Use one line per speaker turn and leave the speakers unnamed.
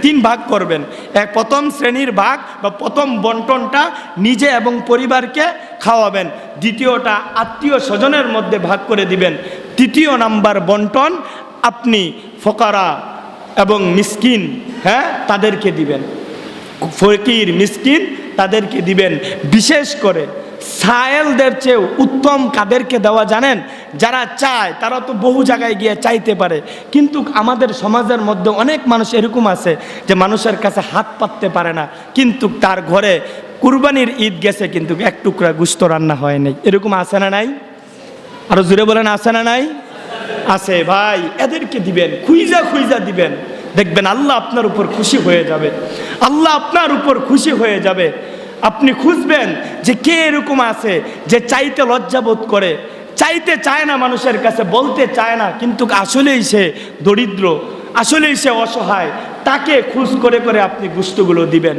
তিন ভাগ করবেন। এক প্রথম শ্রেণীর ভাগ বা প্রথম বন্টনটা নিজে এবং পরিবারকে খাওয়াবেন, দ্বিতীয়টা আত্মীয় স্বজনের মধ্যে ভাগ করে দিবেন, তৃতীয় নাম্বার বন্টন আপনি ফকরা এবং মিসকিন, হ্যাঁ, তাদেরকে দিবেন। ফকির মিসকিন তাদেরকে দিবেন। বিশেষ করে সায়েলদের চেয়েও উত্তম কাদেরকে দেওয়া জানেন? যারা চায়। তারা তো বহু জায়গায় গিয়ে চাইতে পারে, কিন্তু আমাদের সমাজের মধ্যে অনেক মানুষ এরকম আছে যে মানুষের কাছে হাত পাততে পারে না, কিন্তু তার ঘরে কুরবানির ঈদ গেছে কিন্তু এক টুকরা গোশত রান্না হয় নাই। এরকম আছে না নাই? আরো জোরে বলেন, আছে না নাই? আছে ভাই, এদেরকে দিবেন, খুঁজা খুঁজা দিবেন, দেখবেন আল্লাহ আপনার উপর খুশি হয়ে যাবে। আল্লাহ আপনার উপর খুশি হয়ে যাবে। আপনি খুঁজবেন যে কে এরকম আছে যে চাইতে লজ্জাবোধ করে, চাইতে চায় না, মানুষের কাছে বলতে চায় না, কিন্তু আসলেই সে দরিদ্র, আসলেই সে অসহায়। তাকে খুঁজ করে করে আপনি গোশতগুলো দিবেন।